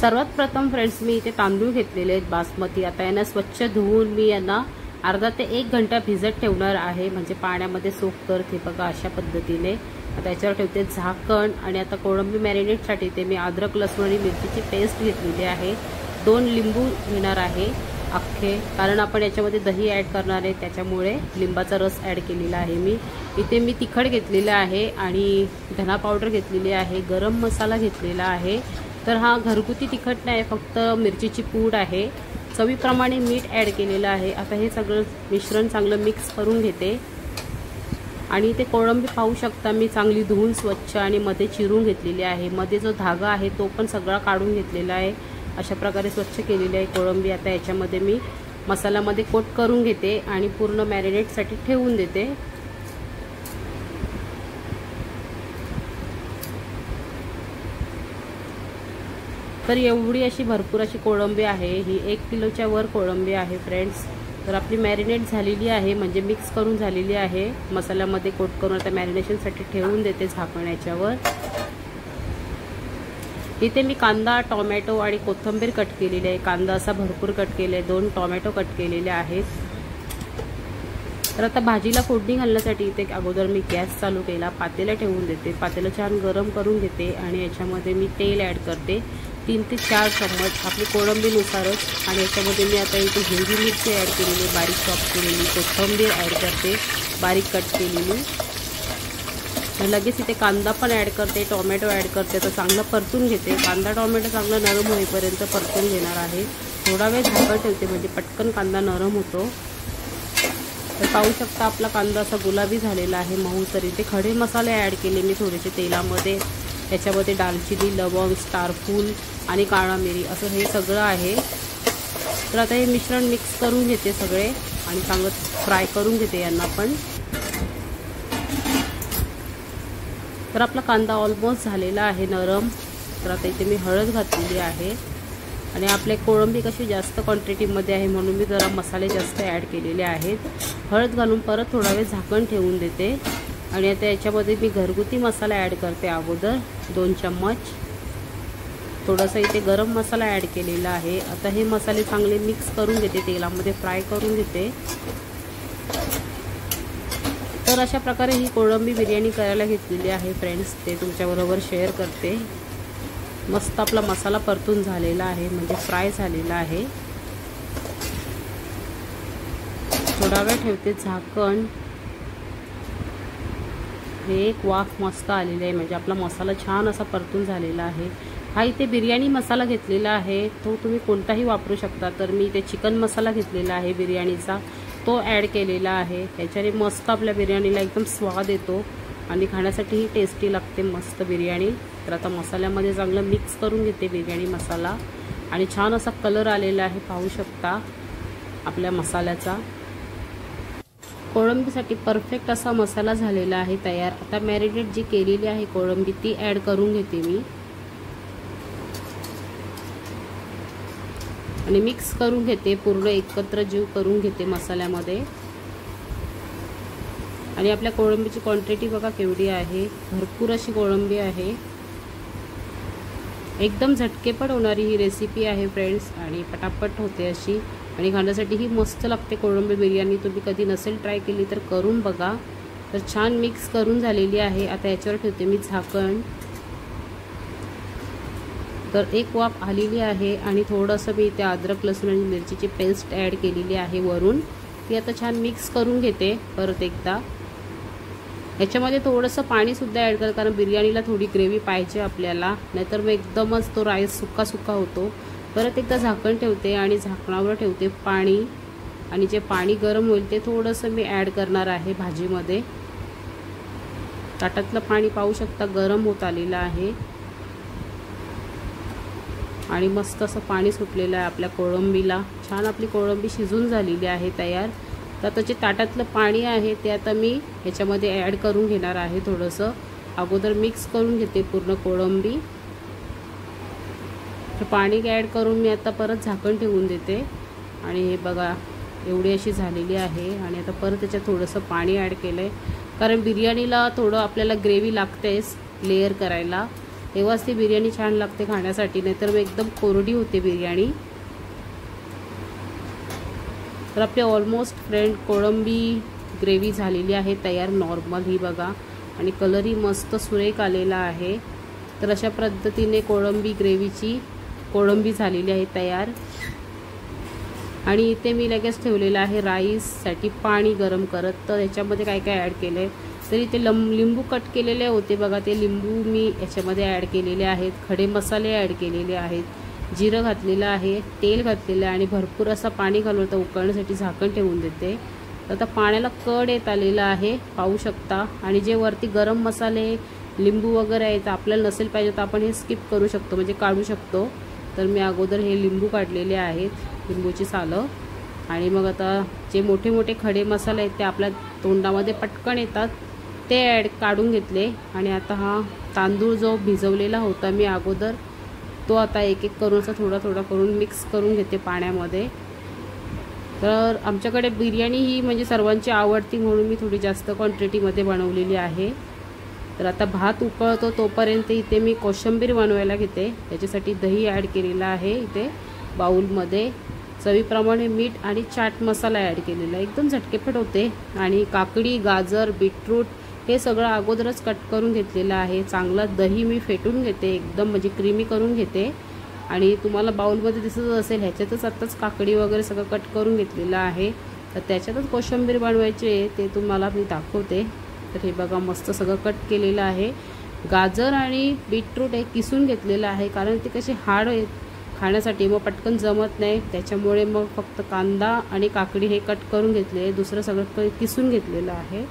सर्वात प्रथम फ्रेंड्स मी इथे तांदूळ घेतलेले आहेत बासमती। आता यांना स्वच्छ धुवून मी यांना अर्धा ते 1 घंटा भिजत ठेवणार आहे, म्हणजे पाण्यामध्ये सोक करते बघा अशा पद्धतीने। आता याच्यावर ठेवते झाकण आणि आता कोळंबी मॅरिनेटसाठी ते मी अद्रक लसूण आणि मिरचीची पेस्ट घेतलेली आहे। 2 लिंबू घेणार आहे अख्खे, कारण आपण याच्यामध्ये दही ॲड करणार आहे त्याच्यामुळे लिंबाचा रस ॲड केलेला आहे मी। इथे मी तिखट घेतलेला आहे आणि धना पावडर घेतलेली आहे, गरम मसाला घेतलेला आहे। तर हा घरगुती तिखट नाही, फक्त मिरचीची पूड आहे। चवीप्रमाणे मीठ ॲड केलेलं आहे। आता हे सगळं मिश्रण चांगलं मिक्स करून घेते आणि ते कोळंबी पाहू शकता मी चांगली धुवून स्वच्छ आणि मध्ये चिरून घेतलेली आहे। मध्ये जो धागा आहे तो पण सगळा काढून घेतलेला आहे। अशा प्रकारे स्वच्छ केलेली आहे कोळंबी। आता याच्यामध्ये मी मसाल्यामध्ये कोट करून घेते आणि पूर्ण मॅरिनेटसाठी ठेवून देते। तर एवढी अशी भरपूर अशी कोळंबी आहे, ही 1 किलोच्या वर कोळंबी आहे फ्रेंड्स। तर आपली मॅरिनेट झालेली आहे, म्हणजे मिक्स करून झालेली आहे मसाल्यामध्ये कोट करून। आता मॅरिनेशनसाठी ठेवून देते झाकण याच्यावर। इथे मी कांदा, टोमॅटो आणि कोथिंबीर कट केलेली आहे। कांदा असा भरपूर कट केला आहे, 2 टोमॅटो कट केलेले आहेत। तर आता भाजीला फोडणी घालण्यासाठी इथे अगोदर मी गॅस चालू केला, पातेलं ठेवून देते। पातेलं छान गरम करून घेते आणि याच्यामध्ये मी तेल ॲड करते 3 ते 4 चम्मच आपली कोळंबीनुसारच। आणि याच्यामध्ये मी आता इथे हिरवी मिरची ॲड केलेली, बारीक चॉप केलेली, कोथिंबीर ॲड करते बारीक कट केलेली। लगेच इथे कांदा पण ॲड करते, टोमॅटो ॲड करते। तर चांगलं परतून घेते, कांदा टोमॅटो चांगलं नरम होईपर्यंत परतून घेणार आहे। थोडा वेळ झाकण ठेवते, म्हणजे पटकन कांदा नरम होतो। तर पाहू शकता आपला कांदा असा गुलाबी झालेला आहे मऊ। तर इथे खडे मसाले ॲड केले मी थोडेसे तेलामध्ये। त्याच्यामध्ये दालचिनी, लवंग, स्टारफूल आणि काळा मिरी असं हे सगळं आहे। तर आता हे मिश्रण मिक्स करून घेते सगळे आणि चांगलं फ्राय करून घेते यांना पण। तर आपला कांदा ऑलमोस्ट झालेला आहे नरम। तर आता इथे मी हळद घातलेली आहे आणि आपले कोळंबी कशी जास्त क्वांटिटीमध्ये आहे म्हणून मी जरा मसाले जास्त ॲड केलेले आहेत। हळद घालून परत थोडा वेळ झाकण ठेवून देते आणि आता याच्यामध्ये मी घरगुती मसाला ॲड करते अगोदर 2 चम्मच। थोडासा इथे गरम मसाला ॲड केलेला आहे। आता हे मसाले चांगले मिक्स करून घेते, तेलामध्ये फ्राय करून घेते। तर अशा प्रकारे ही कोळंबी बिर्याणी करायला घेतलेली आहे फ्रेंड्स, ते तुमच्याबरोबर शेअर करते। मस्त आपला मसाला परतून झालेला आहे, म्हणजे फ्राय झालेला आहे। थोडा वेळ ठेवते झाकण। हे एक वाफ मस्त आलेली आहे, म्हणजे आपला मसाला छान असा परतून झालेला आहे। हा इथे बिर्याणी मसाला घेतलेला आहे, तो तुम्ही कोणताही वापरू शकता। तर मी इथे चिकन मसाला घेतलेला आहे बिर्याणीचा, तो ॲड केलेला आहे। त्याच्याने मस्त आपल्या बिर्याणीला एकदम स्वाद येतो आणि खाण्यासाठीही टेस्टी लागते मस्त बिर्याणी। तर आता मसाल्यामध्ये चांगलं मिक्स करून घेते बिर्याणी मसाला आणि छान असा कलर आलेला आहे पाहू शकता आपल्या मसाल्याचा। कोळंबीसाठी परफेक्ट असा मसाला झालेला आहे तयार। आता मॅरिनेट जी केलेली आहे कोळंबी ती ॲड करून घेते मी आणि मिक्स करून घेते, पूर्ण एकत्र जीव करून घेते मसाल्यामध्ये। आणि आपल्या कोळंबीची क्वांटिटी बघा केवढी आहे, भरपूर अशी कोळंबी आहे। एकदम झटकेपट होणारी ही रेसिपी आहे फ्रेंड्स आणि पटापट होते अशी आणि खाण्यासाठी ही मस्त लागते कोळंबी बिर्याणी। तुम्ही कधी नसेल ट्राय केली तर करून बघा। तर छान मिक्स करून झालेली आहे। आता याच्यावर ठेवते मी झाकण। तर एक वाफ आलेली आहे आणि थोडंसं मी इथे अद्रक लसूण आणि मिरचीची पेस्ट ॲड केलेली आहे वरून, ती आता छान मिक्स करून घेते परत एकदा। याच्यामध्ये थोडंसं पाणीसुद्धा ॲड कर, कारण बिर्याणीला थोडी ग्रेव्ही पाहिजे आपल्याला, नाहीतर मग एकदमच तो राईस सुक्का सुक्का होतो। परत एकदा झाकण ठेवते आणि झाकणावर ठेवते पाणी आणि जे पाणी गरम होईल ते थोडंसं मी ॲड करणार आहे भाजीमध्ये। ताटातलं पाणी पाहू शकता गरम होत आलेलं आहे आणि मस्त असं पाणी सुटलेलं आहे आपल्या कोळंबीला। छान आपली कोळंबी शिजून झालेली आहे तयार। तर त्याचे ताटातलं पाणी आहे ते आता मी ह्याच्यामध्ये ॲड करून घेणार आहे। थोडंसं अगोदर मिक्स करून घेते पूर्ण कोळंबी। तर पाणी ॲड करून मी आता परत झाकण ठेवून देते आणि हे बघा एवढी अशी झालेली आहे। आणि आता परत त्याच्यात थोडंसं पाणी ॲड केलं आहे, कारण बिर्याणीला थोडं आपल्याला ग्रेव्ही लागतेच लेयर करायला। तेव्हाच ती बिर्याणी छान लागते खाण्यासाठी, नाहीतर मग एकदम कोरडी होते बिर्याणी। तर आपले ऑलमोस्ट फ्रेंड कोळंबी ग्रेव्ही झालेली आहे तयार, नॉर्मल ही बघा, आणि कलरही मस्त सुरेख आलेला आहे। तर अशा पद्धतीने कोळंबी ग्रेव्हीची कोळंबी झालेली आहे तयार। आणि इथे मी लगेच ठेवलेलं आहे राईससाठी पाणी गरम करत। तर याच्यामध्ये काय काय ॲड केलं आहे, तर इथे लिंबू कट केलेले होते बघा, ते लिंबू मी याच्यामध्ये ॲड केलेले आहेत। खडे मसाले ॲड केलेले आहेत, जिरं घातलेलं आहे, तेल घातलेलं आहे, आणि भरपूर असं पाणी घालून आता उकळण्यासाठी झाकण ठेवून देते। तर आता पाण्याला कड येत आलेला आहे, पाहू शकता। आणि जे वरती गरम मसाले लिंबू वगैरे आहे, तर आपल्याला नसेल पाहिजे तर आपण हे स्किप करू शकतो, म्हणजे काढू शकतो। तर मी अगोदर हे लिंबू काढलेले आहेत, लिंबूची सालं। आणि मग आता जे मोठे मोठे खडे मसाले आहेत ते आपल्या तोंडामध्ये पटकन येतात ते काढून घेतले। आणि आता हा तांदूळ जो भिजवलेला होता मी अगोदर, तो आता एक एक करून असं थोडा थोडा करून मिक्स करून घेते पाण्यामध्ये। तर आमच्याकडे बिर्याणी ही म्हणजे सर्वांची आवडती, म्हणून मी थोडी जास्त क्वांटिटीमध्ये बनवलेली आहे। तर आता भात उकळतो तोपर्यंत इथे मी कोशिंबीर बनवायला घेते। त्याच्यासाठी दही ॲड केलेला आहे इथे बाउलमध्ये, चवीप्रमाणे मीठ आणि चाट मसाला ॲड केलेला, एकदम झटकेपट होते। आणि काकडी, गाजर, बीटरूट हे सगळं अगोदरच कट करून घेतलेलं आहे। चांगला दही मी फेटून घेते, एकदम म्हणजे क्रीमी करून घेते। आणि तुम्हाला बाउलमध्ये दिसत असेल ह्याच्यातच आत्ताच काकडी वगैरे सगळं कट करून घेतलेलं आहे। तर त्याच्यातच कोशिंबीर बनवायची आहे, ते तुम्हाला मी दाखवते। तर हे बघा मस्त सगळं कट केलेलं आहे। गाजर आणि बीटरूट हे किसून घेतलेलं आहे, कारण ते कसे हार्ड आहेत खाण्यासाठी, मग पटकन जमत नाही, त्याच्यामुळे मग फक्त कांदा आणि काकडी हे कट करून घेतले, दुसरं सगळं किसून घेतलेलं आहे।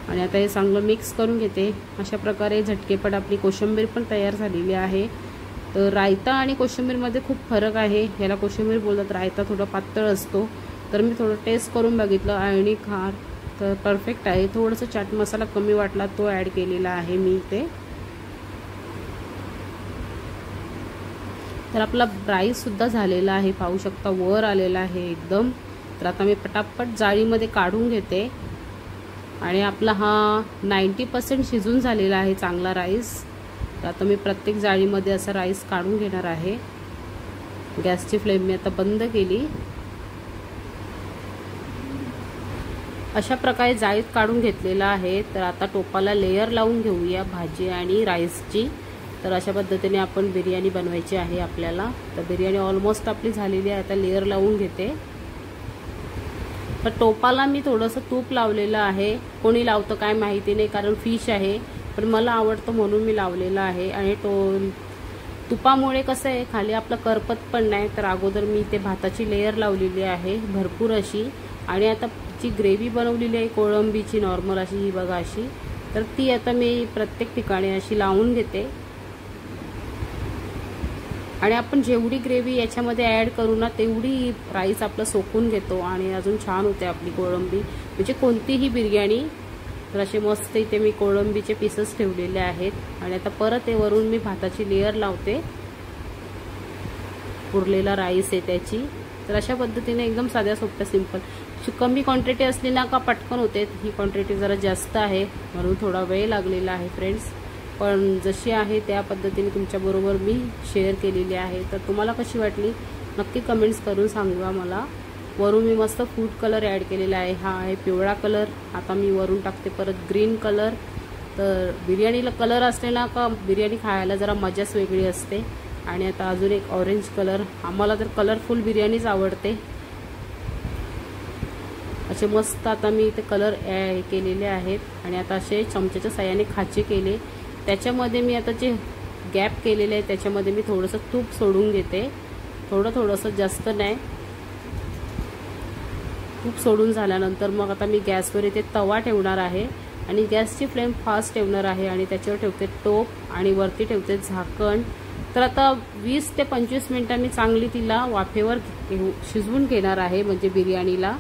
आणि आता हे चांगलं मिक्स करून घेते। अशा प्रकारे झटकेपट आपली कोशिंबीर पण तयार झालेली आहे। तर रायता आणि कोशिंबीरमध्ये खूप फरक आहे, याला कोशिंबीर बोलतात, रायता थोडा पातळ असतो। तर मी थोडं टेस्ट करून बघितलं आणि खार तर परफेक्ट आहे। थोडंसं चाट मसाला कमी वाटला, तो ॲड केलेला आहे मी इथे। तर आपला राईससुद्धा झालेला आहे, पाहू शकता वर आलेला आहे एकदम। तर आता मी पटापट जाळीमध्ये काढून घेते। आणि आपला हा 90% शिजून झालेला आहे चांगला राईस। तर आता मी प्रत्येक जाळीमध्ये असा राईस काढून घेणार आहे। गॅसची फ्लेम मी आता बंद केली। अशा प्रकारे जाळीत काढून घेतलेला आहे। तर आता टोपाला लेयर लावून घेऊया भाजी आणि राईसची। तर अशा पद्धतीने आपण बिर्याणी बनवायची आहे आपल्याला। तर बिर्याणी ऑलमोस्ट आपली झालेली आहे, आता लेयर लावून घेते। तर टोपाला मी थोडंसं तूप लावलेलं आहे, कोणी लावतं काय माहिती नाही, कारण फिश आहे, पण मला आवडतं म्हणून मी लावलेलं आहे। आणि तुपामुळे कसं आहे खाली आपलं करपत पण नाही। तर अगोदर मी इथे भाताची लेयर लावलेली आहे भरपूर अशी। आणि आता जी ग्रेव्ही बनवलेली आहे कोळंबीची नॉर्मल अशी ही बघा अशी, तर ती आता मी प्रत्येक ठिकाणी अशी लावून घेते। आणि आपण जेवढी ग्रेव्ही याच्यामध्ये ॲड करू ना तेवढी राईस आपलं सोकून घेतो आणि अजून छान होते आपली कोळंबी, म्हणजे कोणतीही बिर्याणी। तर असे मस्त इथे मी कोळंबीचे पीसेस ठेवलेले आहेत। आणि आता परत वरून मी भाताची लेयर लावते, उरलेला राईस आहे त्याची। तर अशा पद्धतीने एकदम साध्या सोप्या सिंपल, कमी क्वांटिटी असली ना का पटकन होते, ही क्वांटिटी जरा जास्त आहे म्हणून थोडा वेळ लागलेला आहे फ्रेंड्स। पण जशी आहे त्या पद्धतीने तुमच्याबरोबर मी शेअर केलेली आहे। तर तुम्हाला कशी वाटली नक्की कमेंट्स करून सांगा मला। वरून मी मस्त फूड कलर ॲड केलेला आहे, हा आहे पिवळा कलर। आता मी वरून टाकते परत ग्रीन कलर। तर बिर्याणीला कलर असलेला का बिर्याणी खायला जरा मजाच वेगळी असते। आणि आता अजून एक ऑरेंज कलर, आम्हाला तर कलरफुल बिर्याणीच आवडते। असे मस्त आता मी इथे कलर केलेले आहेत। आणि आता असे चमच्याच्या साहाय्याने खाचे केले, त्याच्यामध्ये मी आता जे गॅप केलेले आहे त्याच्यामध्ये मी थोडंसं तूप सोडून घेते, थोडंसं जास्त नाही। तूप सोडून झाल्यानंतर मग आता मी गॅसवर इथे तवा ठेवणार आहे आणि गॅसची फ्लेम फास्ट ठेवणार आहे। आणि त्याच्यावर ठेवते टोप आणि वरती ठेवते झाकण। तर आता 20 ते 25 मिनिटं मी चांगली तिला वाफेवर शिजवून घेणार आहे, म्हणजे बिर्याणीला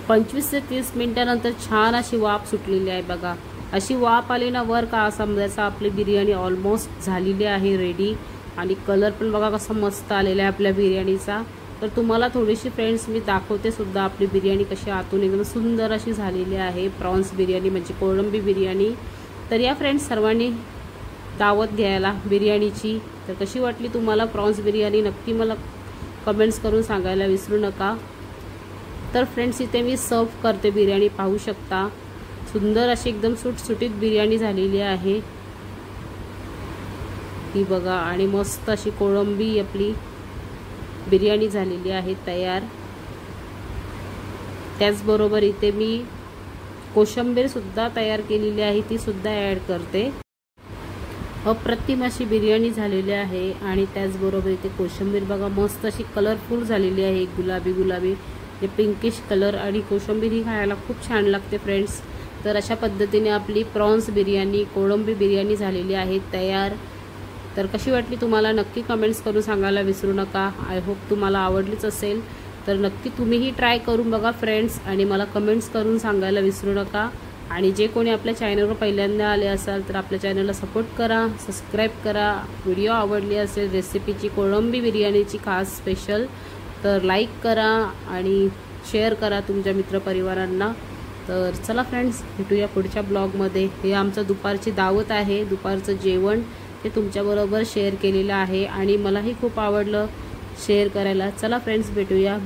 25 ते 30 मिनिटानंतर छान अशी वाफ सुटलेली आहे बघा। अशी वाफ आली ना वर का समजायचं आपली बिर्याणी ऑलमोस्ट झालेली आहे रेडी। आणि कलर पण बघा कसा मस्त आलेला आहे आपल्या बिर्याणीचा। तर तुम्हाला थोडीशी फ्रेंड्स मी दाखवते सुद्धा आपली बिर्याणी कशी आतून एकदम सुंदर अशी झालेली आहे। प्रॉन्स बिर्याणी म्हणजे कोळंबी बिर्याणी। तर या फ्रेंड्स सर्वांनी दावत घ्यायला बिर्याणीची। तर कशी वाटली तुम्हाला प्रॉन्स बिर्याणी नक्की मला कमेंट्स करून सांगायला विसरू नका। तर फ्रेंड्स इथे मी सर्व करते बिर्याणी, पाहू शकता सुंदर अशी एकदम सुटसुटीत बिर्याणी झालेली आहे ही बघा। आणि मस्त अशी कोळंबी आपली बिर्याणी झालेली आहे तयार। त्याचबरोबर इथे मी कोशिंबीर सुद्धा तयार केलेली आहे, ती सुद्धा ॲड करते। अप्रतिम अशी बिर्याणी झालेली आहे। आणि त्याचबरोबर इथे कोशिंबीर बघा मस्त अशी कलरफुल झालेली आहे, गुलाबी गुलाबी पिंकिश कलर। आणि कोशिंबीर ही खायला खूप छान लागते फ्रेंड्स। तर अशा पद्धतीने आपली प्रॉन्स बिर्याणी, कोळंबी बिर्याणी झालेली आहे तयार। तर कशी वाटली तुम्हाला नक्की कमेंट्स करून सांगायला विसरू नका। आय होप तुम्हाला आवडलीच असेल। तर नक्की तुम्हीही ट्राय करून बघा फ्रेंड्स, आणि मला कमेंट्स करून सांगायला विसरू नका। आणि जे कोणी आपल्या चॅनलवर पहिल्यांदा आले असाल तर आपल्या चॅनलला सपोर्ट करा, सबस्क्राईब करा। व्हिडिओ आवडली असेल रेसिपीची कोळंबी बिर्याणीची खास स्पेशल तर लाईक करा आणि शेअर करा तुमच्या मित्रपरिवारांना। तर चला फ्रेंड्स, भेटूया पुढच्या ब्लॉगमध्ये। हे आमचं दुपारची दावत आहे, दुपारचं जेवण ते तुमच्याबरोबर शेअर केलेलं आहे आणि मलाही खूप आवडलं शेअर करायला। चला फ्रेंड्स, भेटूया।